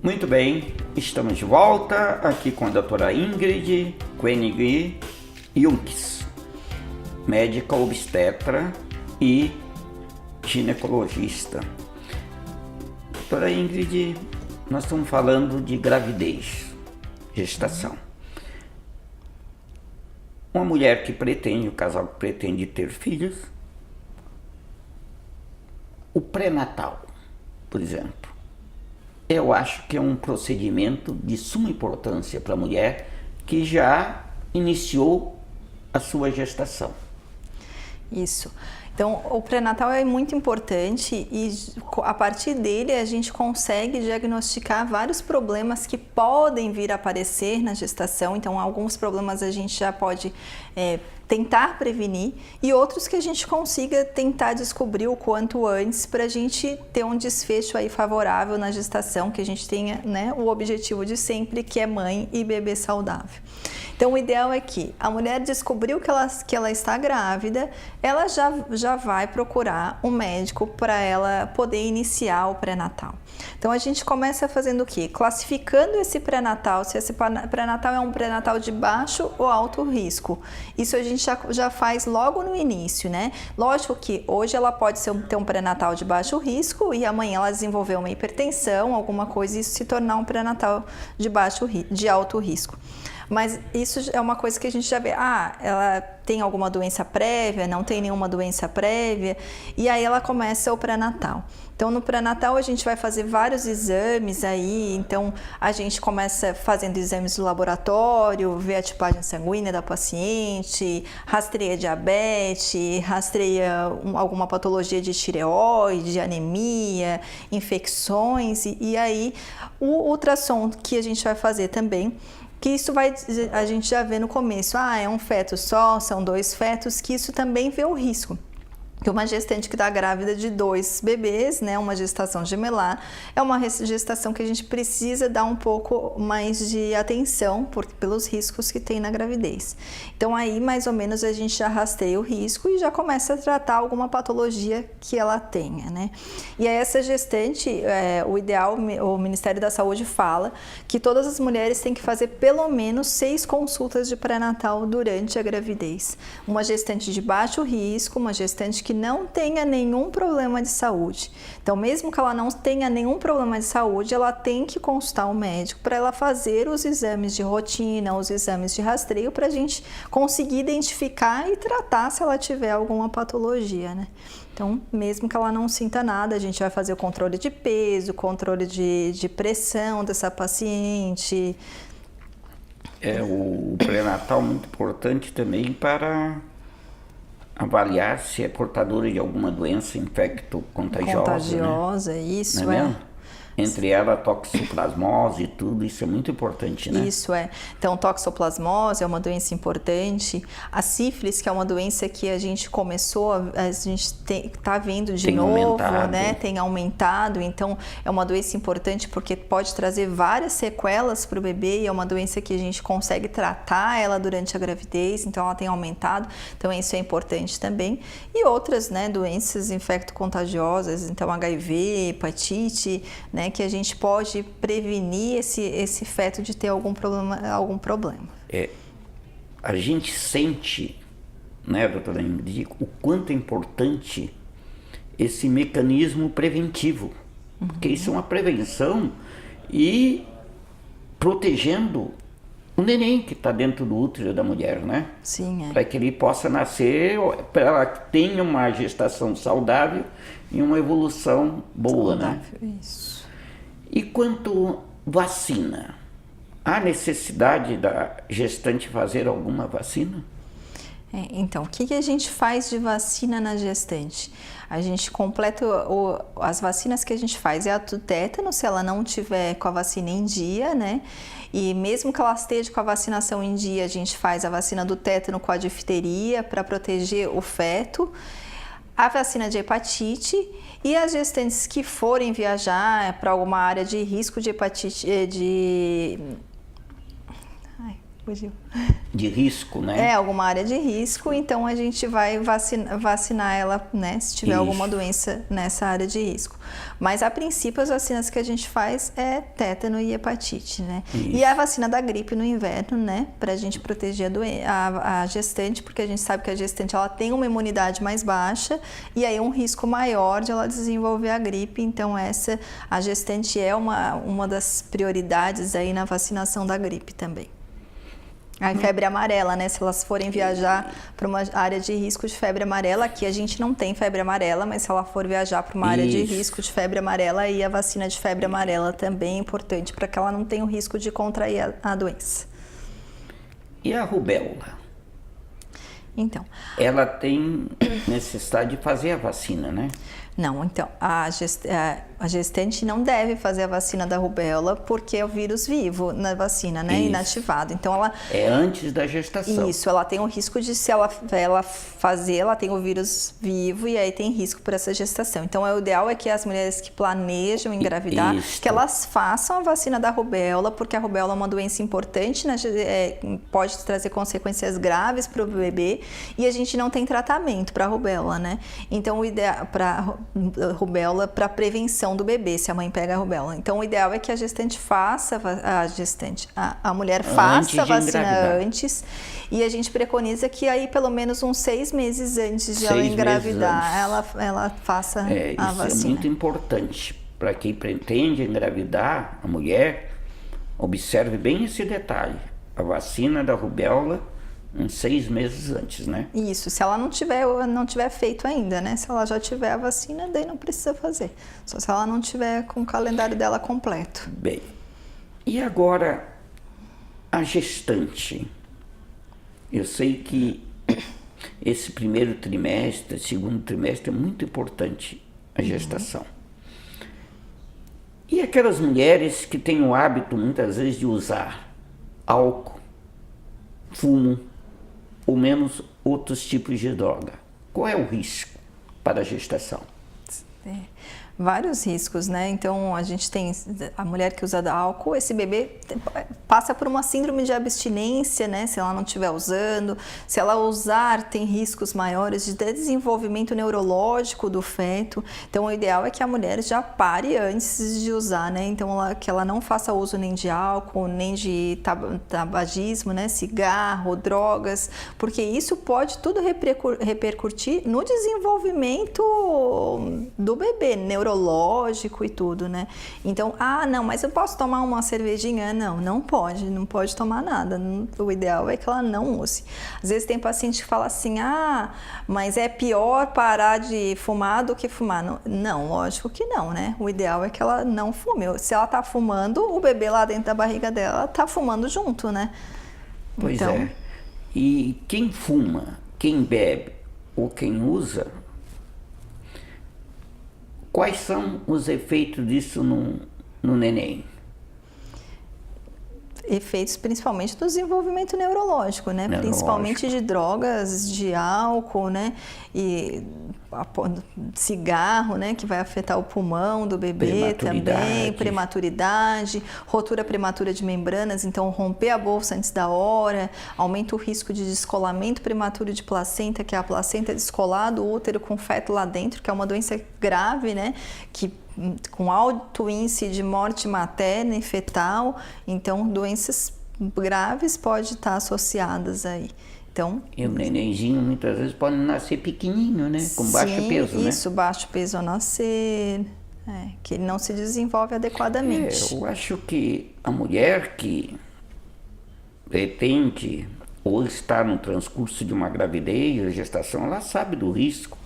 Muito bem, estamos de volta aqui com a doutora Ingrid Koenig Junks, médica obstetra e ginecologista. Doutora Ingrid, nós estamos falando de gravidez, gestação. Uma mulher que pretende, o casal que pretende ter filhos, o pré-natal, por exemplo, eu acho que é um procedimento de suma importância para a mulher que já iniciou a sua gestação. Isso. Então, o pré-natal é muito importante e a partir dele a gente consegue diagnosticar vários problemas que podem vir a aparecer na gestação. Então, alguns problemas a gente já pode tentar prevenir e outros que a gente consiga tentar descobrir o quanto antes para a gente ter um desfecho aí favorável na gestação, que a gente tenha, né, o objetivo de sempre, que é mãe e bebê saudável. Então, o ideal é que a mulher descobriu que ela está grávida, ela já vai procurar um médico para ela poder iniciar o pré-natal. Então, a gente começa fazendo o quê? Classificando esse pré-natal, se esse pré-natal é um pré-natal de baixo ou alto risco. Isso a gente já faz logo no início, né? Lógico que hoje ela pode ter um pré-natal de baixo risco e amanhã ela desenvolver uma hipertensão, alguma coisa, e isso se tornar um pré-natal de alto risco. Mas isso é uma coisa que a gente já vê, ela tem alguma doença prévia, não tem nenhuma doença prévia, e aí ela começa o pré-natal. Então, no pré-natal a gente vai fazer vários exames aí, então a gente começa fazendo exames do laboratório, vê a tipagem sanguínea da paciente, rastreia diabetes, rastreia alguma patologia de tireoide, anemia, infecções, e aí o ultrassom que a gente vai fazer também, que isso a gente já vê no começo, é um feto só, são 2 fetos, que isso também vê o risco. Que uma gestante que está grávida de 2 bebês, né, uma gestação gemelar, é uma gestação que a gente precisa dar um pouco mais de atenção pelos riscos que tem na gravidez. Então aí mais ou menos a gente já rastreia o risco e já começa a tratar alguma patologia que ela tenha, né? E aí essa gestante, o ideal, o Ministério da Saúde fala que todas as mulheres têm que fazer pelo menos 6 consultas de pré-natal durante a gravidez. Uma gestante de baixo risco, uma gestante que não tenha nenhum problema de saúde. Então, mesmo que ela não tenha nenhum problema de saúde, ela tem que consultar o médico para ela fazer os exames de rotina, os exames de rastreio, para a gente conseguir identificar e tratar se ela tiver alguma patologia, né? Então, mesmo que ela não sinta nada, a gente vai fazer o controle de peso, controle de pressão dessa paciente. O pré-natal é muito importante também para avaliar se é portadora de alguma doença infecto-contagiosa. Contagiosa, né? Isso, não é mesmo? Entre ela, a toxoplasmose e tudo, isso é muito importante, né? Isso é. Então, toxoplasmose é uma doença importante. A sífilis, que é uma doença que a gente a gente está vendo de novo, aumentado, né? Tem aumentado. Então, é uma doença importante porque pode trazer várias sequelas para o bebê e é uma doença que a gente consegue tratar ela durante a gravidez. Então, ela tem aumentado. Então, isso é importante também. E outras, né, doenças infecto-contagiosas, então HIV, hepatite, né, que a gente pode prevenir esse feto de ter algum problema. A gente sente, né, doutora Ingrid, o quanto é importante esse mecanismo preventivo, porque isso é uma prevenção e protegendo o neném que está dentro do útero da mulher, né? Sim, para que ele possa nascer, para ela tenha uma gestação saudável e uma evolução boa, saudável, né? Isso. E quanto vacina? Há necessidade da gestante fazer alguma vacina? Então, o que a gente faz de vacina na gestante? A gente completa as vacinas que a gente faz é a do tétano, se ela não tiver com a vacina em dia, né? E mesmo que ela esteja com a vacinação em dia, a gente faz a vacina do tétano com a difteria para proteger o feto. A vacina de hepatite e as gestantes que forem viajar para alguma área de risco de hepatite, Fugiu. De risco, né? É, alguma área de risco, então a gente vai vacinar ela, né, se tiver alguma doença nessa área de risco. Mas a princípio as vacinas que a gente faz é tétano e hepatite, né? Isso. E a vacina da gripe no inverno, né, pra gente proteger a gestante, porque a gente sabe que a gestante ela tem uma imunidade mais baixa e aí um risco maior de ela desenvolver a gripe, então a gestante é uma das prioridades aí na vacinação da gripe também. A febre amarela, né? Se elas forem viajar para uma área de risco de febre amarela, aqui a gente não tem febre amarela, mas se ela for viajar para uma área de risco de febre amarela, aí a vacina de febre amarela também é importante para que ela não tenha o risco de contrair a doença. E a rubéola? Então, Ela tem necessidade de fazer a vacina, né? não, então, a gestante não deve fazer a vacina da rubéola porque é o vírus vivo na vacina, né? Isso. Inativado. Então, ela... É antes da gestação. Isso, ela tem o risco de, se ela fazer, ela tem o vírus vivo e aí tem risco por essa gestação. Então, o ideal é que as mulheres que planejam engravidar, Isso. que elas façam a vacina da rubéola, porque a rubéola é uma doença importante, né? Pode trazer consequências graves para o bebê e a gente não tem tratamento para a rubéola, né? Então, o ideal para rubéola, para prevenção do bebê, se a mãe pega a rubéola. Então, o ideal é que a gestante faça, a mulher faça a vacina engravidar. antes, e a gente preconiza que aí pelo menos uns 6 meses antes de ela engravidar, ela faça a vacina. Isso é muito importante. Para quem pretende engravidar, a mulher, observe bem esse detalhe. A vacina da rubéola uns 6 meses antes, né? Isso, se ela não tiver feito ainda, né? Se ela já tiver a vacina, daí não precisa fazer. Só se ela não tiver com o calendário dela completo. Bem, e agora a gestante? Eu sei que esse primeiro trimestre, segundo trimestre é muito importante a gestação. E aquelas mulheres que têm o hábito muitas vezes de usar álcool, fumo, ou menos outros tipos de droga. Qual é o risco para a gestação? Vários riscos, né? Então, a gente tem a mulher que usa álcool, esse bebê passa por uma síndrome de abstinência, né? Se ela não estiver usando, se ela usar, tem riscos maiores de desenvolvimento neurológico do feto. Então, o ideal é que a mulher já pare antes de usar, né? Então, que ela não faça uso nem de álcool, nem de tabagismo, né? Cigarro, drogas, porque isso pode tudo repercutir no desenvolvimento do bebê, neurológico e tudo, né? Então, não, mas eu posso tomar uma cervejinha? Não pode tomar nada. O ideal é que ela não use. Às vezes tem paciente que fala assim, mas é pior parar de fumar do que fumar. Não, lógico que não, né? O ideal é que ela não fume. Se ela tá fumando, o bebê lá dentro da barriga dela tá fumando junto, né? Pois então... é. E quem fuma, quem bebe ou quem usa, quais são os efeitos disso no neném? Efeitos principalmente do desenvolvimento neurológico, né? Principalmente de drogas, de álcool, né? E cigarro, né? Que vai afetar o pulmão do bebê também, prematuridade, rotura prematura de membranas, então romper a bolsa antes da hora, aumenta o risco de descolamento prematuro de placenta, que é a placenta descolar do útero com feto lá dentro, que é uma doença grave, né? Que com alto índice de morte materna e fetal, então doenças graves podem estar associadas aí. Então, e o nenenzinho muitas vezes pode nascer pequenininho, né? Com baixo peso, né? Isso, baixo peso ao nascer, que ele não se desenvolve adequadamente. Eu acho que a mulher que pretende ou está no transcurso de uma gravidez ou gestação, ela sabe do risco.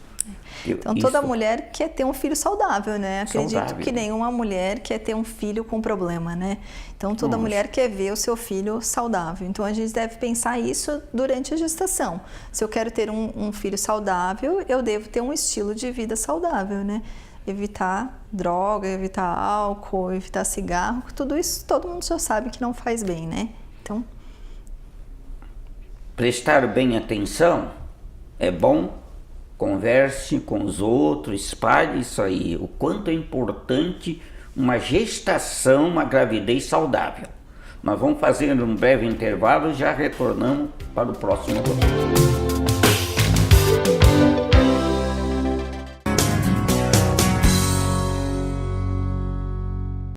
Então, toda mulher quer ter um filho saudável, né? Acredito que nenhuma mulher quer ter um filho com problema, né? Então, toda mulher quer ver o seu filho saudável. Então, a gente deve pensar isso durante a gestação. Se eu quero ter um filho saudável, eu devo ter um estilo de vida saudável, né? Evitar droga, evitar álcool, evitar cigarro, tudo isso todo mundo já sabe que não faz bem, né? Então... prestar bem atenção é bom. Converse com os outros, espalhe isso aí. O quanto é importante uma gestação, uma gravidez saudável. Nós vamos fazer um breve intervalo e já retornamos para o próximo bloco.